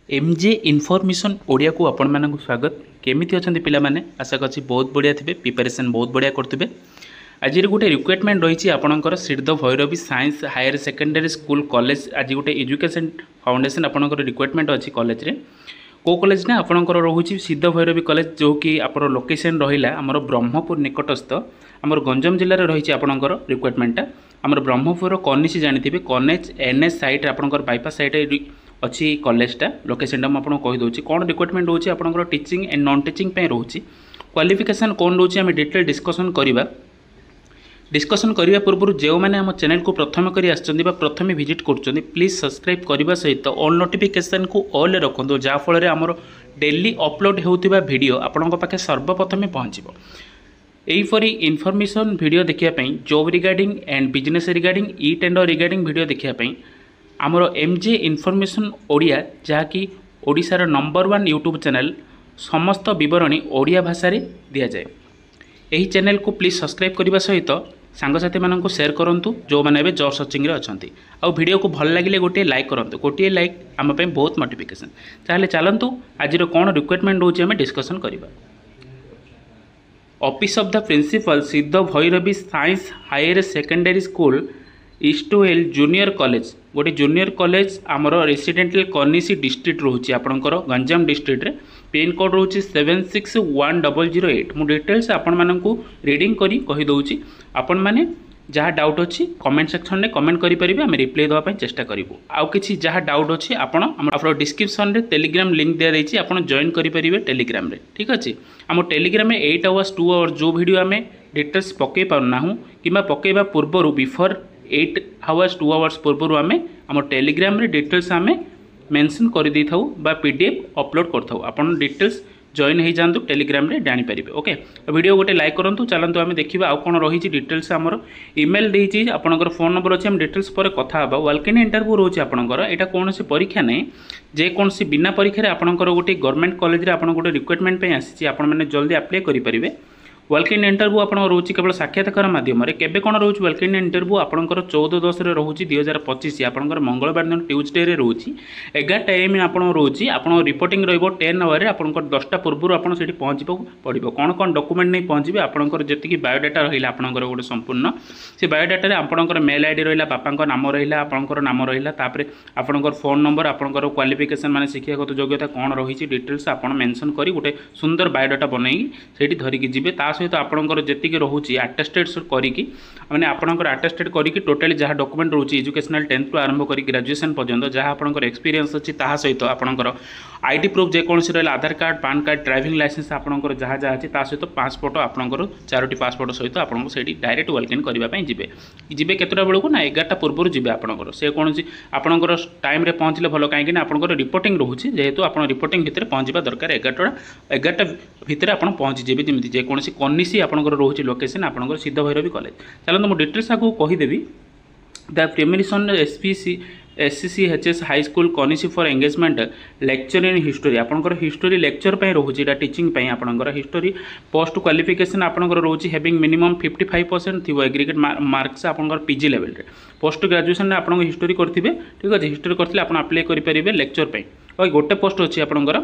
MJ information Odia को आपण मानक स्वागत। केमिति अछंती पिला माने? आशा करछि बहुत बढ़िया थिबे, प्रिपरेशन बहुत बढ़िया करथिबे। आज गोटे रिक्वायरमेंट रही आपंकर Siddha Bhairavi science higher secondary school college. आज गोटे एजुकेशन फाउंडेशन आपंकर रिक्वायरमेंट अच्छी कॉलेज रे को कॉलेज ना आपंकर रोचे सिद्ध भैरवी कॉलेज जो कि आप लोकेशन रहा आमर ब्रह्मपुर निकटस्थ आमर गंजाम जिले में रही आपंकर रिक्वायरमेंटा आमर ब्रह्मपुर कनिसी जानी कनेज एनएस साइट आपंकर बाईपास साइट अच्छी कॉलेजटा लोकेशनटा मुझे कहीदे कौन रिक्वायरमेंट रोचे आपंकर टीचिंग एंड नॉन टीचिंग रोचे क्वालिफिकेशन कौन रोचे आम डिटेल डिस्कसन करवा। डिस्कसन करने पूर्व जो मैंने आम चैनल को प्रथम कर प्रथम विजिट कर प्लीज सब्सक्राइब करने सहित ऑल नोटिफिकेशन को ऑल रखुद जहाँफल आमर डेली अपलोड होता वीडियो आपण पाखे सर्वप्रथम पहुँचो। यहीपरी इनफॉरमेशन वीडियो देखापी job regarding and business regarding e tender regarding video देखापी आमर एमजे इनफॉरमेशन ओडिया जहाँकि ओडिशार नंबर 1 यूट्यूब चैनल समस्त विवरणी ओडिया भाषा रे दिया जाए। यही चैनल को प्लीज सब्सक्राइब करने सहित सांगसाथी मानक शेयर करूँ जो मैंने जॉब सर्चिंग अच्छा आ वीडियो को भल लगे गोटे लाइक करूँ, गोटे लाइक आम बहुत मोटिफिकेशन। ताहले चलतु आज कौन रिक्वायरमेंट रोचे आम डिस्कसन करवा। Office of the principal Siddha Bhairavi science higher secondary school ईस्टवेल जूनियर कॉलेज गोटे जूनियर कॉलेज आमर रेसिडेंटल कनिसी डिस्ट्रिक्ट रोचे आपंकर गंजाम डिस्ट्रिक्ट रे पिन कोड रोचे 761008। मु डिटेल्स आपण मानकू रीडिंग करी कहि दउची आपण माने जहाँ डाउट अच्छी कमेंट सेक्शन में कमेंट करेंगे आम रिप्लाई देवाई चेष्टा करूँ। आउ कि जहाँ डाउट अच्छी आप डिस्क्रिप्शन में टेलीग्राम लिंक दिया जाइए आप जॉइन करेंगे टेलीग्राम रे। ठीक अच्छे आम टेलीग्राम में 8 आवर्स 2 आवर्स जो वीडियो आम डिटेल्स पकई पारना कि पकईवा पूर्वर बिफोर 8 आवर्स 2 आवर्स पूर्वर आम टेलीग्राम रे डिटेल्स आम मेंशन कर दे था पीडीएफ अपलोड कर आपन डिटेल्स जॉइन हो जातु टेलीग्राम रे जानीपारे। ओके वीडियो गोटे लाइक करूँ। चलतु आम देखा आउ कौन रही डिटेल्स आमर इमेल देती आपंकर फोन नंबर अच्छे आम डिटेल्स पर कथा वालकिन इंटरव्यू रोचे आपंकर यहाँ कौन परीक्षा नहीं जेकोसी बिना परीक्षा आपंकर गोटे गवर्नमेंट कॉलेज आप गोटे रिक्वायरमेंट आसी आपने जल्दी अप्लाई करेंगे। वालकिन इंटरव्यू आप रोचे केवल साक्षात्कार मध्यम केबे कौन रोचे वालकिन इंटरव्यू आपंकर 14/10 रोचे 2025 आपंकर मंगलवार दिन ट्यूजडे रे रोचे 11 AM आप रोचे आप रिपोर्टिंग रो 10 आवर आपंकर 10टा पूर्व आप पहुँचा पड़ो कौन कौन डॉक्यूमेंट नहीं पहुँचे आपंकर जी बायोडाटा रहा आपंकर गोटे संपूर्ण से बायोडाटा आपंकर मेल आईडी रहा बापा नाम रहा आपंकर नाम रहा आपंकर फोन नंबर आपंकर क्वालिफिकेशन माने शिक्षागत योग्यता कौन रही डिटेल्स आप मेंशन कर गोटे सुंदर बायोडाटा बनई से धरिकी जी सहित आपंकर जी रोचे आटेस्टेड करी मैंने आपंकर आटेस्टेड करी टोटाली जहाँ डॉक्यूमेंट रोचे एजुकेशनल 10th रु आरंभ कर ग्रेजुएशन पर्यंत जहाँ आपंकर एक्सपीरियंस अच्छी सहित आपंकर आईडी प्रूफ जेकोसी रहा Aadhaar card PAN card driving licence आपंकर जहाँ जहाँ अच्छी सहित पासपोर्ट आपंकर 4टी पासपोर्ट सहित आपको से डायरेक्ट वेलकम करने जी केतटा बेलू ना 11टा पूर्व जी आपंकर से कौन आपंकर टाइम रे पहुँचले भल कहीं आपंकर रिपोर्टिंग रोचे जेहेतु आप रिपोर्टिंग भितर पहुँचा दरकार 11टा भितर आप पहुँचीजे जमी जेकोसी कनिसी आपंकर रोचे लोकेशन आपंकर सिद्ध भैरवी कॉलेज। चलते मुझे डिटेल्स आपको कहीदेवी the permission SCCHS high school Kanisi for engagement lecture in history आपंकर हिस्टोरी लेक्चर पे रोचे टीचिंग पे आपंकर हिस्टोरी पोस्ट क्वालिफिकेशन आपंकर रोचे हैविंग मिनिमम 55% थी एग्रीगेट मार्क्स आपंकर पीजी लेवल रे पोस्ट ग्रेजुएशन आप हिस्टोरी करेंगे। ठीक अच्छे हिस्टोरी करते आप अप्लाई करेंगे लेक्चर पे और गोटे पोस्ट अच्छी आपंकर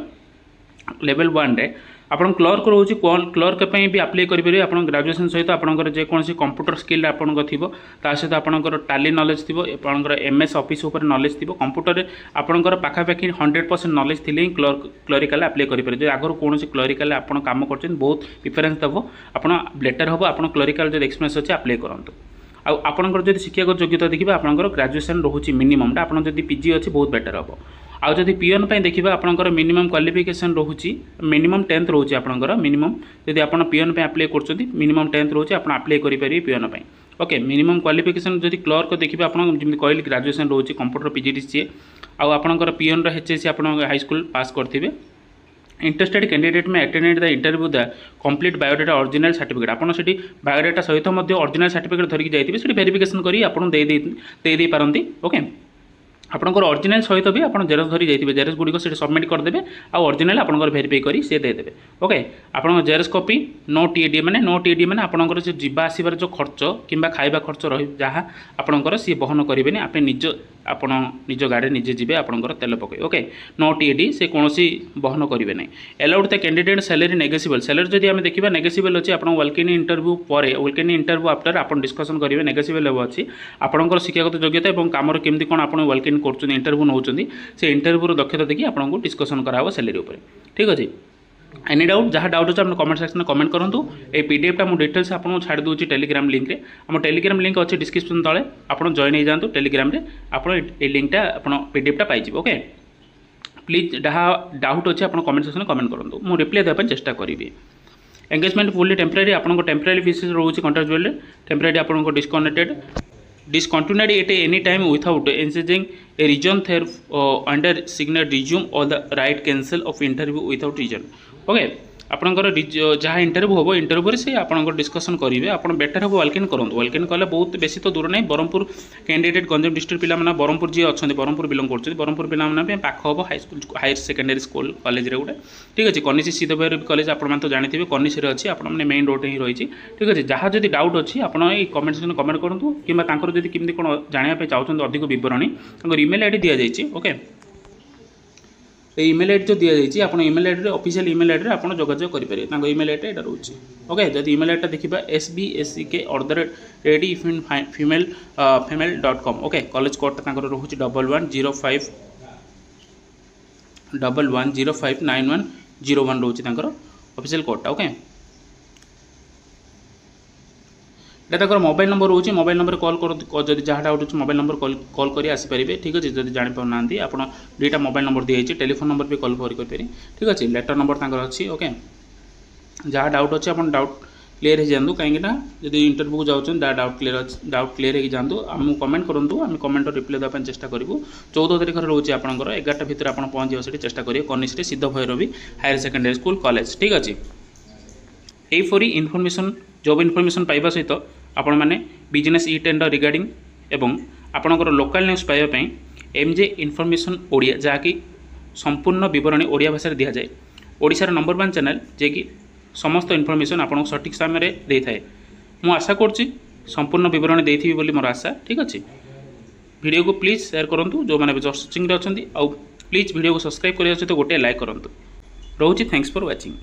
लेवल 1 रे आपन क्लर्क रोचे क्लर्क भी अप्लाई करेंगे आप ग्रेजुएशन सहित आपंकर जेकोसी कंप्यूटर स्किल आपंक थी सहित आपंकर टाली नॉलेज थी आपंकर MS ऑफिस उपर नॉलेज थी कंप्यूटर आपंकर पाखापाखि 100% नॉलेज थी क्लरिकल अप्लाई करेंगे। आगुरी कौन क्लरिकल आप कम कर बहुत प्रिफरेन्स दब आप बेटर हम आप क्लरिकल जो एक्सपीरियंस अच्छे अप्लाई करूँ। आपंकर जब शिक्षागत योग्यता देखिए आपंकर ग्रेजुएशन रोचे मिनिमम आप पीजी अच्छी बहुत बेटर हम आउ जब पीएन देखा आपंकर मिनिमम क्वालिफिकेशन रोचे मिनिमम 10th रोचे आपंकर मिनिमम जब आप पीएन अप्लाई कर मिनिमम 10th रोचे आप अप्लाई करेंगे पीएन। ओके मिनिमम क्वालिफिकेशन जब क्लर्क देखिए आप कहली ग्रेजुएशन रोचे कंप्यूटर PGDCA आपंकर पीएन HSC आप हाई स्कूल पास करेंगे। इंटरेस्टेड कैंडिडेट में attended the interview the complete biodata original certificate आपन से बायोडाटा सहित ओरिजिनल सर्टिफिकेट धरिक जाइए वेरिफिकेशन करी आपन दे पारती। ओके आपंकर ओरिजिनल सहित भी आप जेरक्स धरी जाइए जेरक्स गुड़िक से सबमिट करदे आ ओरिजिनल आपंकर वेरीफाई करी से देदेवे। ओके आप जेरक्स कॉपी नो टीएडी माने आपंकर जो जीवा आसबार जो खर्च कि खाଇବା खर्च रही जहाँ आपंकर सी बहन करेंगे आप निज ଆପଣ ନିଜ ଗାଡ଼ି ନିଜେ ଯିବେ ଆପଣଙ୍କର ତେଲ ପକାଇ ଓକେ नो टीएडी से कौन बहन करेंगे ना allowed the candidate salary negotiable salary जब आम देखा नेगोशिएबल अच्छी आप वेलकम इंटरव्यू पर वेलकम इंटरव्यू आफ्टर आप डिस्कसन करेंगे नेगोशिएबल अच्छी आपंकर शिक्षागत योग्यता और कमर केमती कौन आप वेलकम कर इंटरव्यू नौ से इंटरव्यूर दक्षता देखिए आपको डिस्कसन कराव सैलरी उपर ठीक अच्छे एनी डाउट जहाँ डाउट अच्छे आप कमेंट सेक्शन में कमेंट करूँ ये पीडीएफ टा डिटेल्स आपको छाड़ दूसरी टेलीग्राम लिंक रे आम टेलीग्राम लिंक अच्छे डिस्क्रिप्शन तले आप जॉइन हो जातु टेलीग्राम रे आप लिंकटा आप पीडीएफ टा पाइबे ओके प्लीज जहाँ डाउट अच्छे आप कमेंट सेक्शन में कमेंट करूँ मुझे रिप्लाई देवाई चेष्टा करी एंगेजमेंट फुल्ली टेम्परेरी आपको टेम्परेरी बेसिस रोचे कंट्राक्चुअल टेम्परेरी आपको discontinued at any time without assigning a reason the undersigned resume और the right cancel of interview without reason okay आपंकर जहाँ इंटरव्यू हम इंटरव्यू से आप डिस्कसन करेंगे आप बेटर हम वेलकम करूँ वेलकम कले बहुत बेसी तो दूर नहीं ब्रह्मपुर कैंडिडेट गंजाम डिस्ट्रिक्ट पिला ब्रह्मपुर जी अच्छा ब्रह्मपुर बिलंग कर ब्रह्मपुर पिला पाख हम high school higher secondary school college रे गोटे ठीक अच्छे कनिसी सिद्ध भैरवी कॉलेज आप जानते कनिसी अच्छी आप मेन रोड ही रही ठीक अच्छे जहाँ जब डाउट अच्छी आप कमेंट सेक्शन कमेंट करूँ कि जब केमती कौन जानवाई चाहते अधिक बरणी इमेल आईडी दि जाइए ओके इमेल आईडी जो दि जाइए आप email ID official email ID आप जोगाजोग करेंगे इमेल आईडी यहाँ रोचे ओके जब इमेल आईडी देखा sbsck@female.com ओके कॉलेज कोड रोचे 11059101 रोचे ऑफिशियल कोडटा ओके यहाँ मोबाइल नंबर रोचे मोबाइल नंबर कॉल कर जब जहाँ डाउट अच्छे मोबाइल नंबर कॉल कर आसपारे ठीक अच्छे जब जापार ना आप दुईटा मोबाइल नंबर दिखाई टेलीफोन नंबर भी कॉल करेंगे ठीक अच्छे लेटर नंबर अच्छी ओके जहाँ डाउट अच्छे आप डाउट क्लीयर हो जातु कहीं जब इंटरव्यू को जाऊँ डाउट क्लीयर हो जातु आम कमेंट करूँ आम कमेंट रिप्लाई देवाई चेष्टा करूँ 14 तारीख रोचे आपंकर 11टा भितर आप पहुँचे से चेष्टा करेंगे कनिश्री Siddha Bhairavi higher secondary school college ठीक अच्छे यहीपरी इनफर्मेशन जॉब इनफर्मेशन पाइबा सहित आपण मैंने बिजनेस ई टेंडर रिगार्डिंग एवं आपणकर लोकल न्यूज पाइबा एमजे इनफर्मेशन ओडिया जहाँकि संपूर्ण विवरणी ओडिया भाषा दि जाए ओडिशार नंबर 1 चैनल जे कि समस्त इनफर्मेशन आपको सठिक समय दे थाए मु आशा करुच्ची संपूर्ण विवरणी देथि बोली मोर आशा ठीक अच्छे वीडियो को प्लीज शेयर करूँ जो मैंने जस्ट वाचिंग रे अच्छा प्लीज वीडियो को सब्सक्राइब करने सहित गोटे लाइक करूँ रोचे थैंक्स फॉर वाचिंग।